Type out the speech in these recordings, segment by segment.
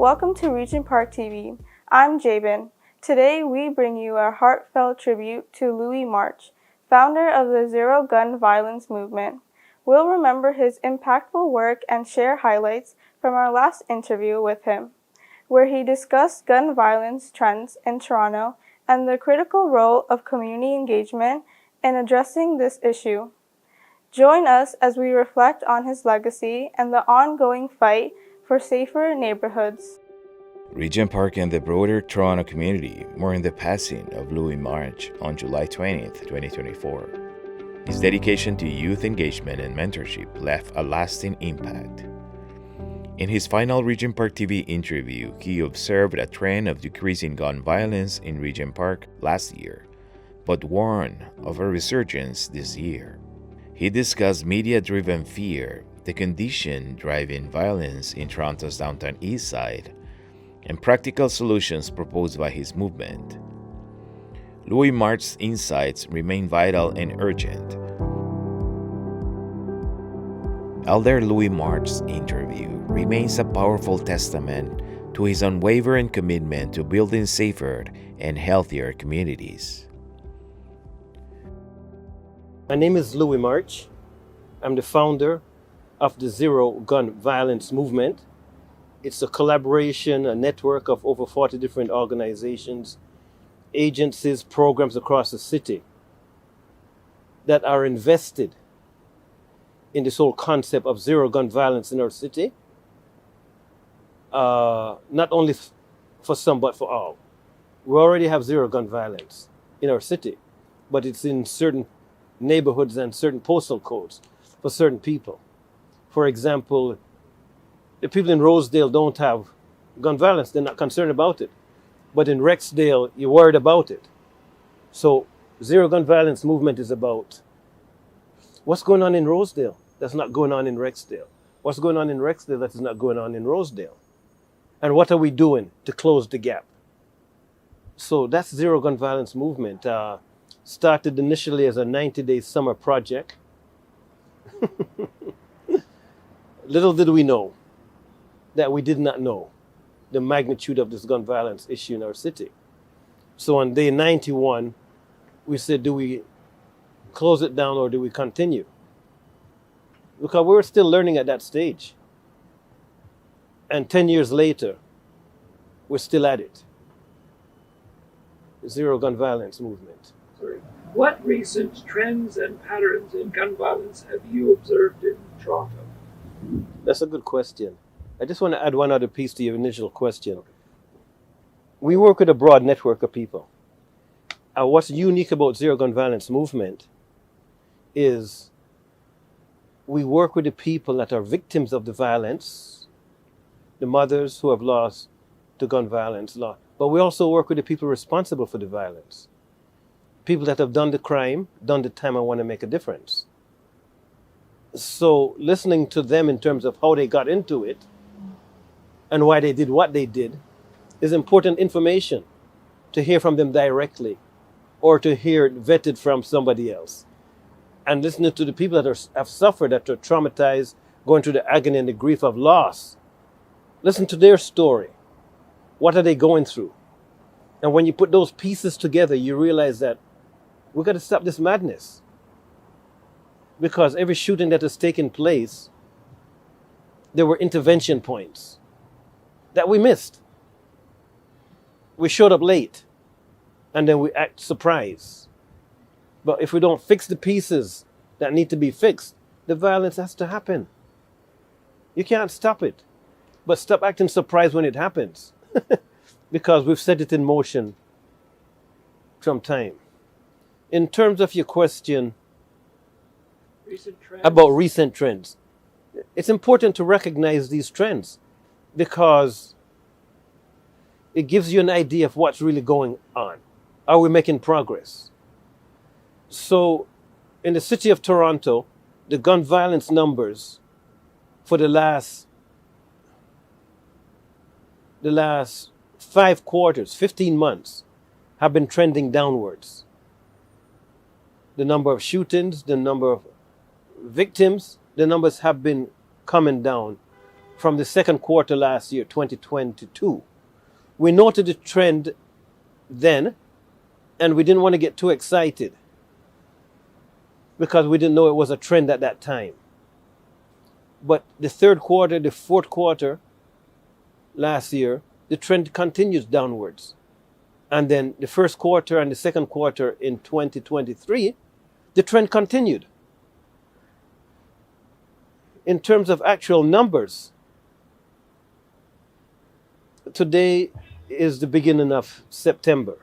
Welcome to Regent Park TV. I'm Jabin. Today we bring you a heartfelt tribute to Louis March, founder of the Zero Gun Violence movement. We'll remember his impactful work and share highlights from our last interview with him, where he discussed gun violence trends in Toronto and the critical role of community engagement in addressing this issue. Join us as we reflect on his legacy and the ongoing fight for safer neighborhoods. Regent Park and the broader Toronto community mourn the passing of Louis March on July 20th, 2024. His dedication to youth engagement and mentorship left a lasting impact. In his final Regent Park TV interview, he observed a trend of decreasing gun violence in Regent Park last year, but warned of a resurgence this year. He discussed media-driven fear, the condition driving violence in Toronto's downtown east side, and practical solutions proposed by his movement. Louis March's insights remain vital and urgent. Elder Louis March's interview remains a powerful testament to his unwavering commitment to building safer and healthier communities. My name is Louis March. I'm the founder of the Zero Gun Violence movement. It's a collaboration, a network of over 40 different organizations, agencies, programs across the city that are invested in this whole concept of zero gun violence in our city. Not only for some, but for all. We already have zero gun violence in our city, but it's in certain neighborhoods and certain postal codes for certain people. For example, the people in Rosedale don't have gun violence. They're not concerned about it. But in Rexdale, you're worried about it. So zero gun violence movement is about what's going on in Rosedale that's not going on in Rexdale. What's going on in Rexdale that is not going on in Rosedale. And what are we doing to close the gap? So that's zero gun violence movement. Started initially as a 90-day summer project. Little did we know that we did not know the magnitude of this gun violence issue in our city. So on day 91, we said, do we close it down or do we continue? Because we were still learning at that stage. And 10 years later, we're still at it. The Zero Gun Violence movement. What recent trends and patterns in gun violence have you observed in Toronto? That's a good question. I just want to add one other piece to your initial question. We work with a broad network of people. What's unique about Zero Gun Violence movement is we work with the people that are victims of the violence, the mothers who have lost to gun violence, but we also work with the people responsible for the violence. People that have done the crime, done the time, and want to make a difference. So listening to them in terms of how they got into it and why they did what they did is important information to hear from them directly or to hear it vetted from somebody else. And listening to the people that have suffered, that are traumatized, going through the agony and the grief of loss. Listen to their story. What are they going through? And when you put those pieces together, you realize that we've got to stop this madness. Because every shooting that has taken place, there were intervention points that we missed. We showed up late, and then we act surprised. But if we don't fix the pieces that need to be fixed, the violence has to happen. You can't stop it, but stop acting surprised when it happens. Because we've set it in motion from time. In terms of your question about recent trends, it's important to recognize these trends because it gives you an idea of what's really going on. Are we making progress? So in the city of Toronto, the gun violence numbers for the last 5 quarters, 15 months, have been trending downwards. The number of shootings, the number of victims, the numbers have been coming down from the second quarter last year, 2022. We noted the trend then, and we didn't want to get too excited because we didn't know it was a trend at that time. But the third quarter, the fourth quarter last year, the trend continues downwards. And then the first quarter and the second quarter in 2023, the trend continued. In terms of actual numbers, today is the beginning of September.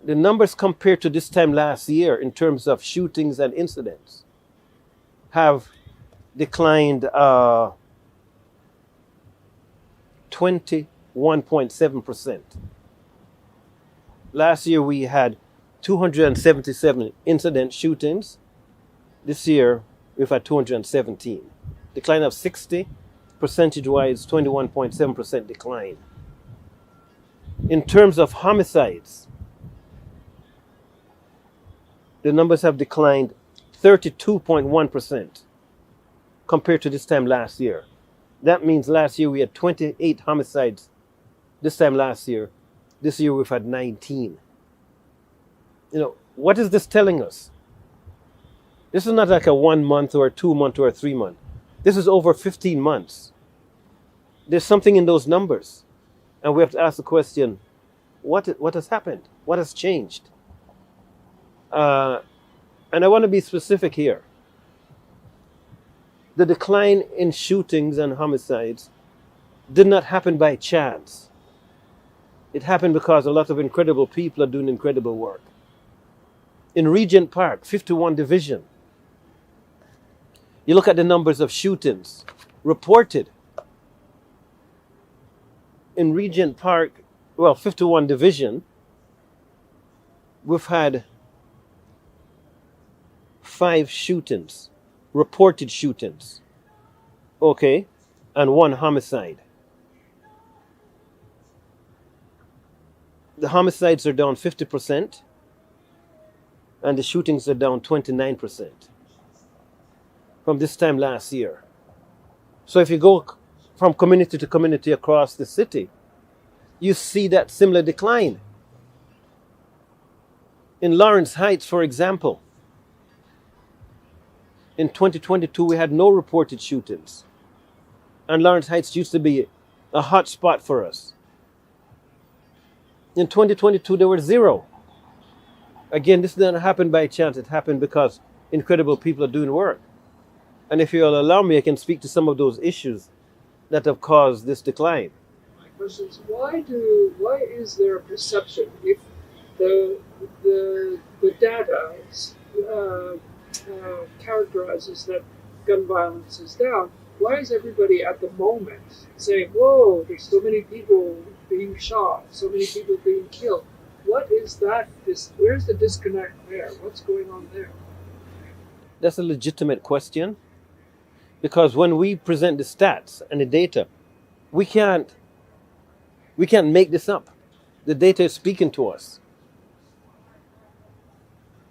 The numbers compared to this time last year in terms of shootings and incidents have declined 21.7%. Last year we had 277 incident shootings. This year we've had 217. Decline of 60, percentage-wise 21.7% decline. In terms of homicides, the numbers have declined 32.1% compared to this time last year. That means last year we had 28 homicides this time last year. This year we've had 19. What is this telling us? This is not like a 1 month or a 2 month or a 3 month. This is over 15 months. There's something in those numbers. And we have to ask the question, what has happened? What has changed? And I want to be specific here. The decline in shootings and homicides did not happen by chance. It happened because a lot of incredible people are doing incredible work. In Regent Park, 51 Division, you look at the numbers of shootings reported. In Regent Park, 51 Division, we've had 5 shootings, reported shootings, okay, and 1 homicide. The homicides are down 50%, and the shootings are down 29% from this time last year. So if you go from community to community across the city, you see that similar decline. In Lawrence Heights, for example, in 2022 we had no reported shootings. And Lawrence Heights used to be a hot spot for us. In 2022 there were 0. Again, this didn't happen by chance. It happened because incredible people are doing work. And if you'll allow me, I can speak to some of those issues that have caused this decline. My question is, why is there a perception if the data characterizes that gun violence is down? Why is everybody at the moment saying, "Whoa, there's so many people being shot, so many people being killed"? What is that? Where's the disconnect there? What's going on there? That's a legitimate question, because when we present the stats and the data, we can't make this up. The data is speaking to us.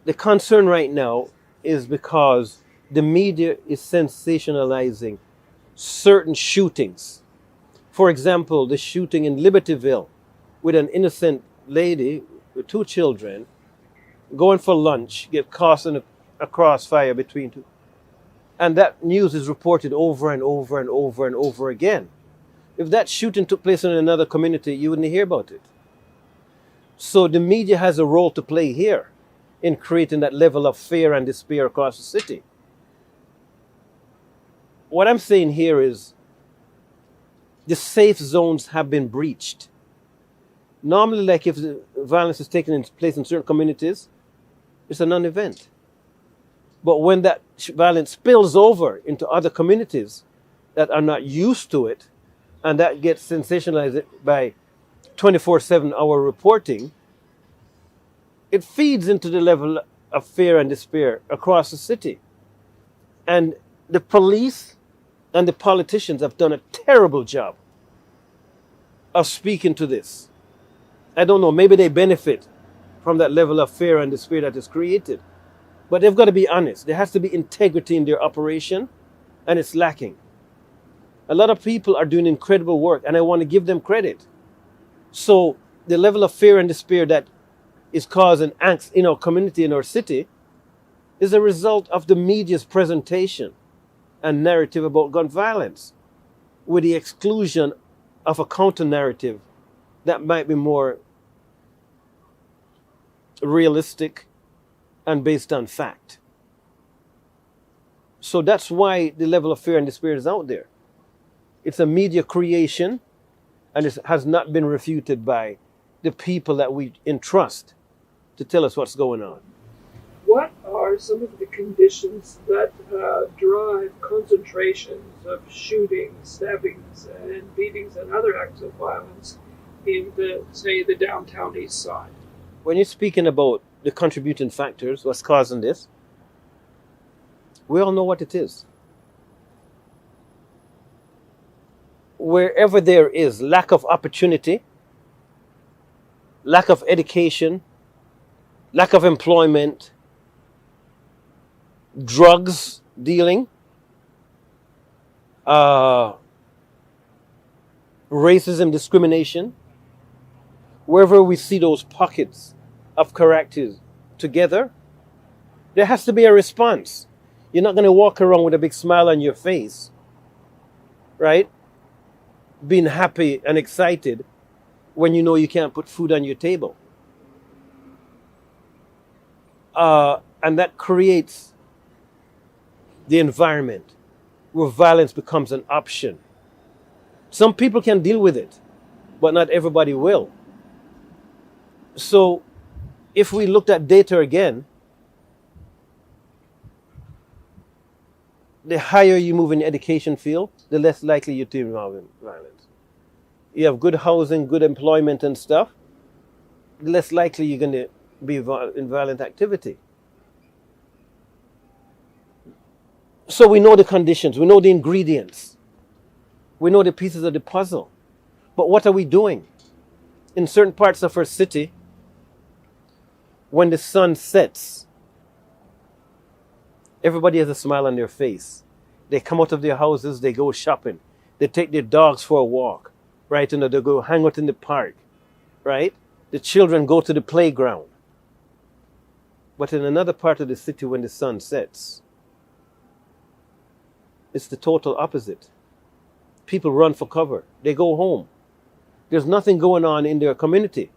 The concern right now is because the media is sensationalizing certain shootings. For example, the shooting in Libertyville with an innocent lady with 2 children going for lunch, get caught in a crossfire between 2. And that news is reported over and over and over and over again. If that shooting took place in another community, you wouldn't hear about it. So the media has a role to play here in creating that level of fear and despair across the city. What I'm saying here is the safe zones have been breached. Normally, like if the violence is taking place in certain communities, it's a non-event. But when that violence spills over into other communities that are not used to it, and that gets sensationalized by 24/7 hour reporting, it feeds into the level of fear and despair across the city. And the police and the politicians have done a terrible job of speaking to this. I don't know, maybe they benefit from that level of fear and despair that is created. But they've got to be honest. There has to be integrity in their operation, and it's lacking. A lot of people are doing incredible work, and I want to give them credit. So the level of fear and despair that is causing angst in our community, in our city, is a result of the media's presentation and narrative about gun violence, with the exclusion of a counter narrative that might be more realistic and based on fact. So that's why the level of fear and despair is out there. It's a media creation, and it has not been refuted by the people that we entrust to tell us what's going on. What are some of the conditions that drive concentrations of shootings, stabbings, and beatings and other acts of violence in the downtown east side? When you're speaking about the contributing factors, what's causing this, we all know what it is. Wherever there is lack of opportunity, lack of education, lack of employment, drugs dealing, racism, discrimination, wherever we see those pockets of characters together, there has to be a response. You're not going to walk around with a big smile on your face, right? Being happy and excited when you know you can't put food on your table. And that creates the environment where violence becomes an option. Some people can deal with it, but not everybody will. So if we looked at data again, the higher you move in the education field, the less likely you're to involve in violence. You have good housing, good employment and stuff, the less likely you're going to be in violent activity. So we know the conditions, we know the ingredients, we know the pieces of the puzzle. But what are we doing? In certain parts of our city, when the sun sets, everybody has a smile on their face. They come out of their houses, they go shopping. They take their dogs for a walk, right? And they go hang out in the park, right? The children go to the playground. But in another part of the city, when the sun sets, it's the total opposite. People run for cover. They go home. There's nothing going on in their community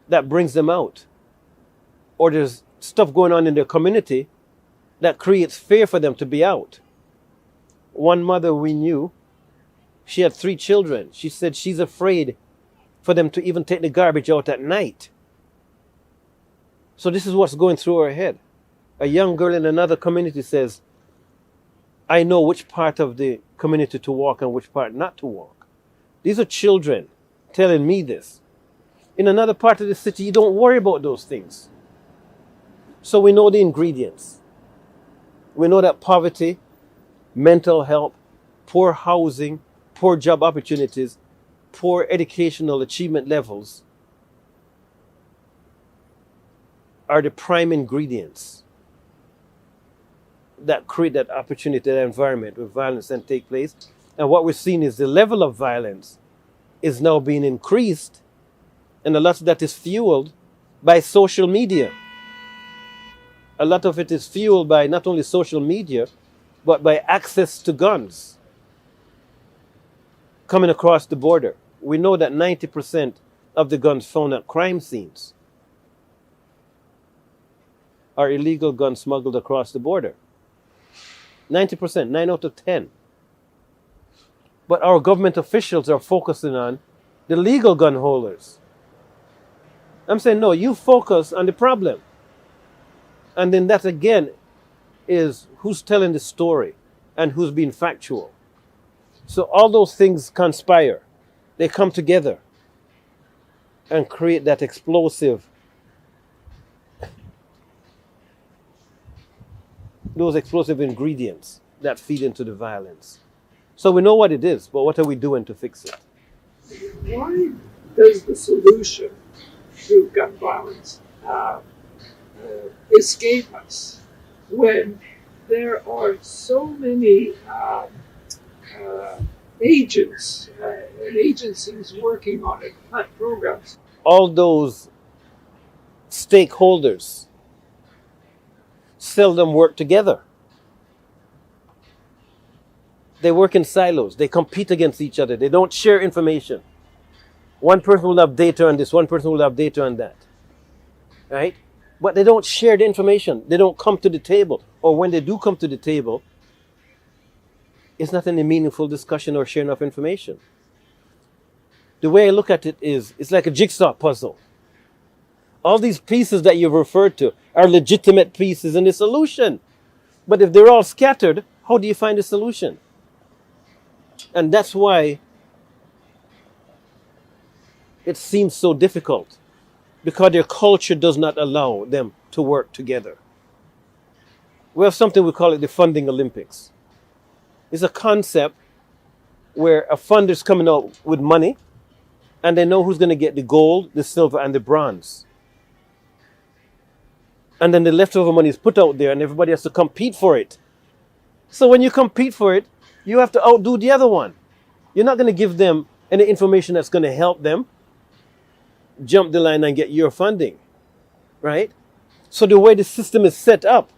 that brings them out. Or there's stuff going on in their community that creates fear for them to be out. One mother we knew, she had 3 children. She said she's afraid for them to even take the garbage out at night. So this is what's going through her head. A young girl in another community says, I know which part of the community to walk and which part not to walk. These are children telling me this. In another part of the city, you don't worry about those things. So we know the ingredients. We know that poverty, mental health, poor housing, poor job opportunities, poor educational achievement levels are the prime ingredients that create that opportunity, that environment where violence can take place. And what we're seeing is the level of violence is now being increased, and a lot of that is fueled by social media. A lot of it is fueled by not only social media, but by access to guns coming across the border. We know that 90% of the guns found at crime scenes are illegal guns smuggled across the border. 90%, 9 out of 10. But our government officials are focusing on the legal gun holders. I'm saying, no, you focus on the problem. And then that again is who's telling the story and who's being factual. So all those things conspire. They come together and create that those explosive ingredients that feed into the violence. So we know what it is, but what are we doing to fix it? Why does the solution to gun violence escape us when there are so many agents and agencies working on it, not programs. All those stakeholders seldom work together. They work in silos. They compete against each other. They don't share information. One person will have data on this, one person will have data on that. Right? But they don't share the information. They don't come to the table. Or when they do come to the table, it's not any meaningful discussion or sharing of information. The way I look at it is, it's like a jigsaw puzzle. All these pieces that you've referred to are legitimate pieces in the solution. But if they're all scattered, how do you find a solution? And that's why it seems so difficult, because their culture does not allow them to work together. We have something, we call it the funding Olympics. It's a concept where a funder is coming out with money and they know who's going to get the gold, the silver, and the bronze. And then the leftover money is put out there and everybody has to compete for it. So when you compete for it, you have to outdo the other one. You're not going to give them any information that's going to help them jump the line and get your funding, right? So the way the system is set up,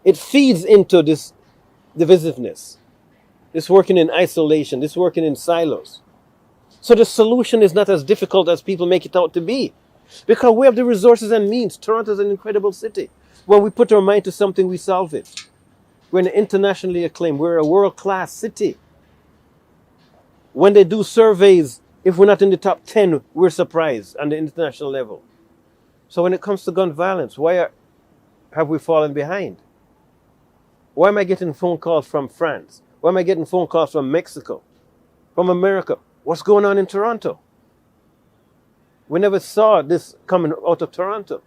it feeds into this divisiveness, this working in isolation, this working in silos. So the solution is not as difficult as people make it out to be, because we have the resources and means. Toronto is an incredible city. When we put our mind to something, we solve it. We're an internationally acclaimed, we're a world-class city. When they do surveys, if we're not in the top 10, we're surprised on the international level. So when it comes to gun violence, have we fallen behind? Why am I getting phone calls from France? Why am I getting phone calls from Mexico, from America? What's going on in Toronto? We never saw this coming out of Toronto.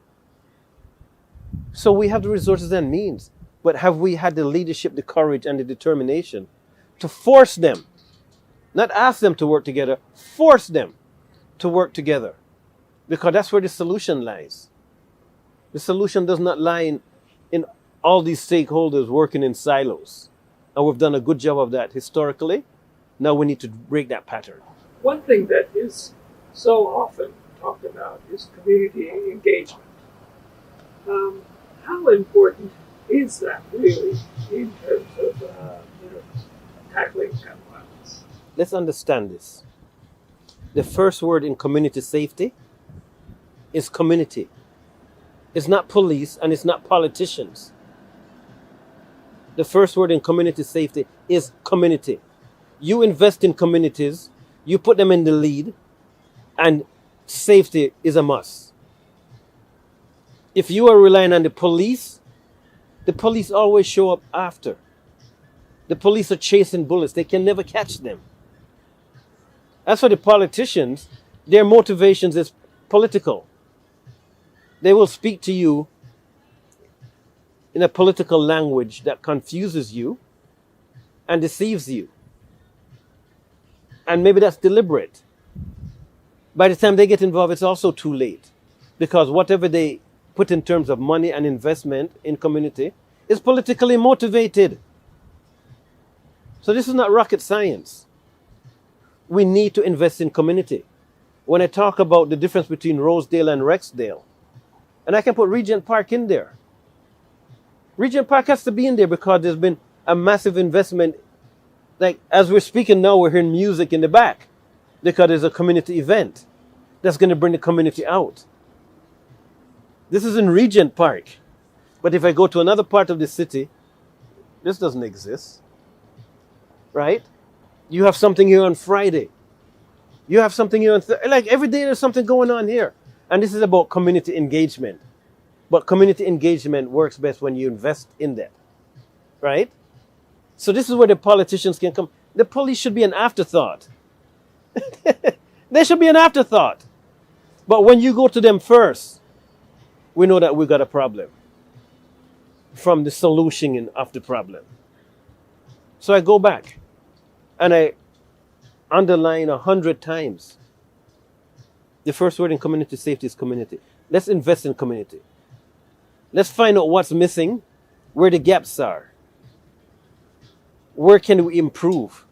So we have the resources and means, but have we had the leadership, the courage, and the determination to force them? Not ask them to work together, force them to work together. Because that's where the solution lies. The solution does not lie in all these stakeholders working in silos. And we've done a good job of that historically. Now we need to break that pattern. One thing that is so often talked about is community engagement. How important is that really in terms of tackling gun violence? Let's understand this. The first word in community safety is community. It's not police and it's not politicians. The first word in community safety is community. You invest in communities, you put them in the lead, and safety is a must. If you are relying on the police always show up after. The police are chasing bullets. They can never catch them. As for the politicians, their motivations is political. They will speak to you in a political language that confuses you and deceives you. And maybe that's deliberate. By the time they get involved, it's also too late. Because whatever they put in terms of money and investment in community is politically motivated. So this is not rocket science. We need to invest in community. When I talk about the difference between Rosedale and Rexdale, and I can put Regent Park in there. Regent Park has to be in there because there's been a massive investment. Like, as we're speaking now, we're hearing music in the back because there's a community event that's going to bring the community out. This is in Regent Park. But if I go to another part of the city, this doesn't exist. Right? You have something here on Friday. You have something here on like every day there's something going on here. And this is about community engagement. But community engagement works best when you invest in that. Right? So this is where the politicians can come. The police should be an afterthought. They should be an afterthought. But when you go to them first, we know that we got a problem from the solution of the problem. So I go back and I underline 100 times. The first word in community safety is community. Let's invest in community. Let's find out what's missing, where the gaps are. Where can we improve?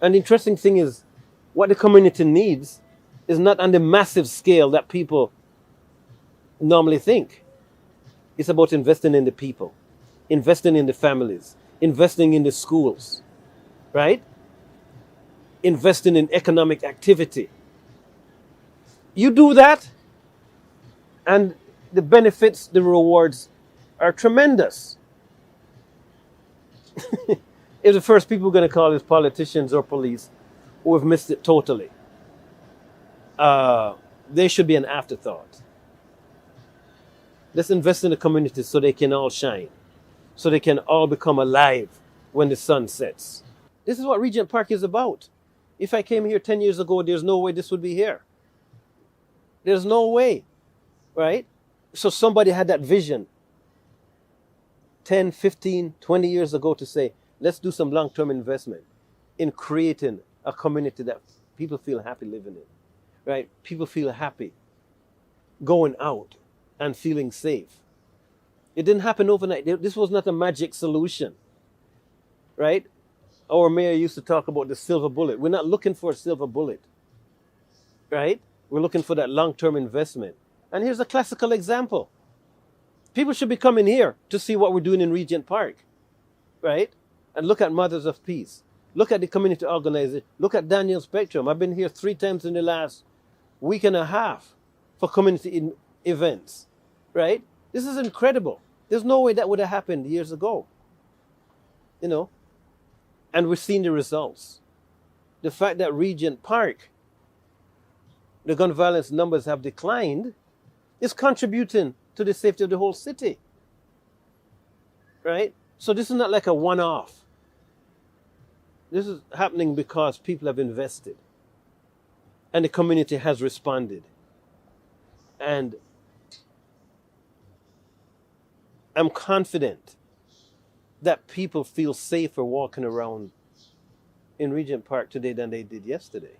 And the interesting thing is, what the community needs is not on the massive scale that people normally think. It's about investing in the people, investing in the families, investing in the schools, right? Investing in economic activity. You do that, and the benefits, the rewards are tremendous. If the first people are going to call is politicians or police who have missed it totally, they should be an afterthought. Let's invest in the community so they can all shine, so they can all become alive when the sun sets. This is what Regent Park is about. If I came here 10 years ago, there's no way this would be here. There's no way, right? So somebody had that vision 10, 15, 20 years ago to say, let's do some long-term investment in creating a community that people feel happy living in, right? People feel happy going out and feeling safe. It didn't happen overnight. This was not a magic solution, right? Our mayor used to talk about the silver bullet. We're not looking for a silver bullet, right? We're looking for that long-term investment. And here's a classical example. People should be coming here to see what we're doing in Regent Park, right? And look at Mothers of Peace. Look at the community organization. Look at Daniel Spectrum. I've been here 3 times in the last week and a half for community events, right? This is incredible. There's no way that would have happened years ago, you know? And we're seeing the results. The fact that Regent Park, the gun violence numbers have declined, is contributing to the safety of the whole city, right? So this is not like a one-off. This is happening because people have invested and the community has responded. And I'm confident that people feel safer walking around in Regent Park today than they did yesterday,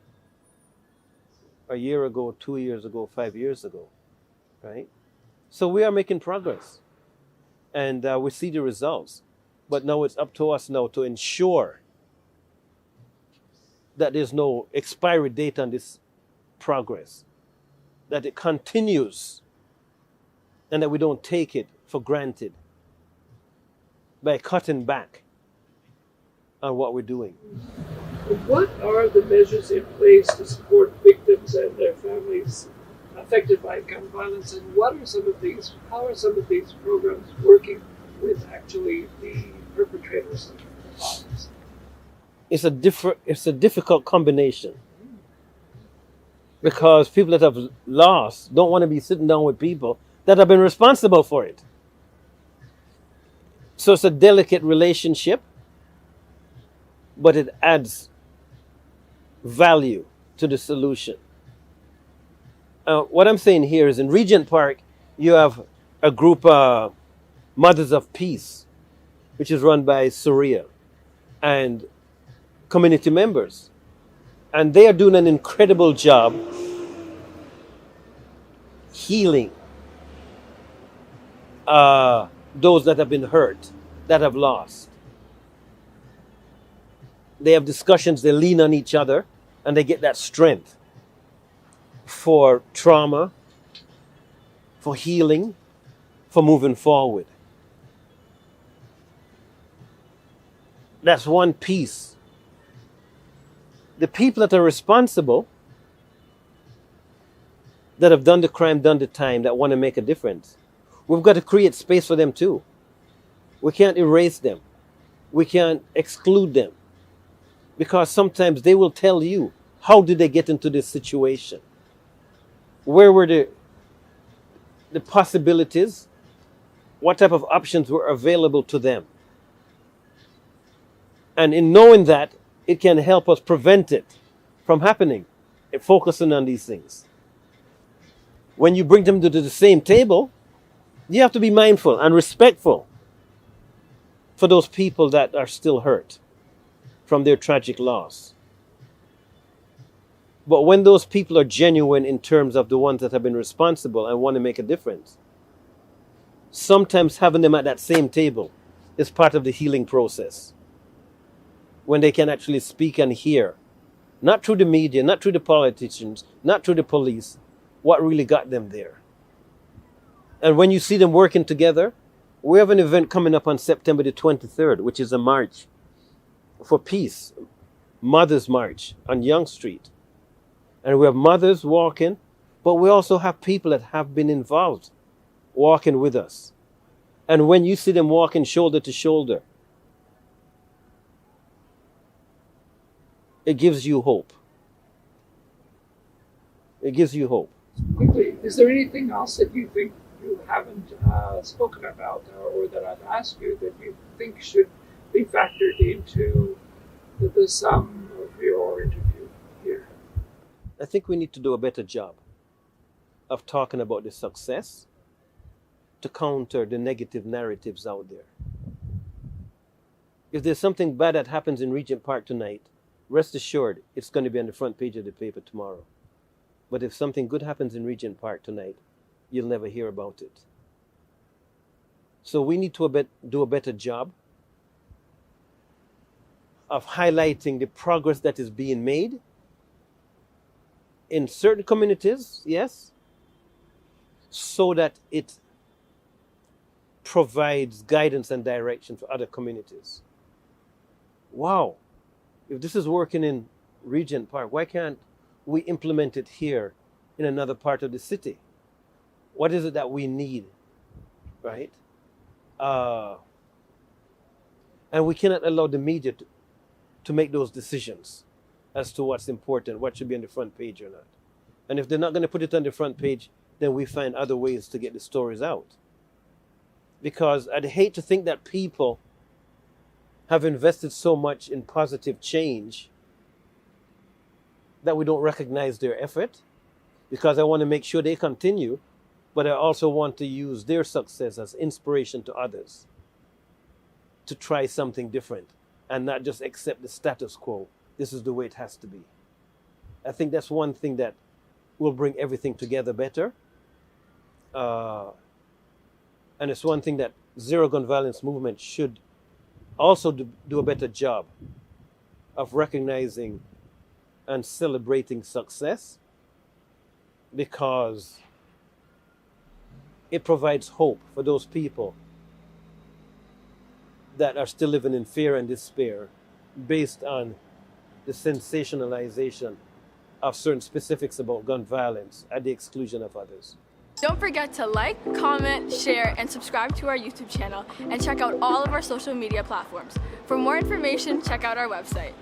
a year ago, 2 years ago, 5 years ago, right? So we are making progress, and we see the results. But now it's up to us now to ensure that there's no expiry date on this progress, that it continues, and that we don't take it for granted by cutting back on what we're doing. What are the measures in place to support victims and their families affected by gun violence, and how are some of these programs working with actually the perpetrators of violence? It's a difficult combination, because people that have lost don't want to be sitting down with people that have been responsible for it. So it's a delicate relationship, but it adds value to the solution. What I'm saying here is in Regent Park, you have a group, Mothers of Peace, which is run by Surya and community members. And they are doing an incredible job healing those that have been hurt, that have lost. They have discussions, they lean on each other, and they get that strength for trauma, for healing, for moving forward. That's one piece. The people that are responsible, that have done the crime, done the time, that want to make a difference, we've got to create space for them too. We can't erase them. We can't exclude them. Because sometimes they will tell you, how did they get into this situation? Where were the possibilities? What type of options were available to them? And in knowing that, it can help us prevent it from happening, focusing on these things. When you bring them to the same table, you have to be mindful and respectful for those people that are still hurt from their tragic loss. But when those people are genuine in terms of the ones that have been responsible and want to make a difference, sometimes having them at that same table is part of the healing process. when they can actually speak and hear, not through the media, not through the politicians, not through the police, what really got them there. And when you see them working together, we have an event coming up on September the 23rd, which is a march for peace, Mothers March on Young Street. And we have mothers walking, but we also have people that have been involved walking with us. And when you see them walking shoulder to shoulder, it gives you hope. It gives you hope. Quickly, is there anything else that you think you haven't spoken about, or that I've asked you that you think should be factored into the sum of your interview here? I think we need to do a better job of talking about the success to counter the negative narratives out there. If there's something bad that happens in Regent Park tonight, rest assured it's going to be on the front page of the paper tomorrow. But if something good happens in Regent Park tonight, you'll never hear about it. So we need to do a better job of highlighting the progress that is being made in certain communities, yes, so that it provides guidance and direction for other communities. Wow, if this is working in Regent Park, why can't we implement it here in another part of the city? What is it that we need, right? And we cannot allow the media to make those decisions as to what's important, what should be on the front page or not. And if they're not going to put it on the front page, then we find other ways to get the stories out. Because I'd hate to think that people have invested so much in positive change that we don't recognize their effort, because I want to make sure they continue, but I also want to use their success as inspiration to others to try something different and not just accept the status quo. This is the way it has to be. I think that's one thing that will bring everything together better. And it's one thing that Zero Gun Violence movement should also do a better job of recognizing and celebrating success, because it provides hope for those people that are still living in fear and despair based on the sensationalization of certain specifics about gun violence at the exclusion of others. Don't forget to like, comment, share, and subscribe to our YouTube channel, and check out all of our social media platforms. For more information, check out our website.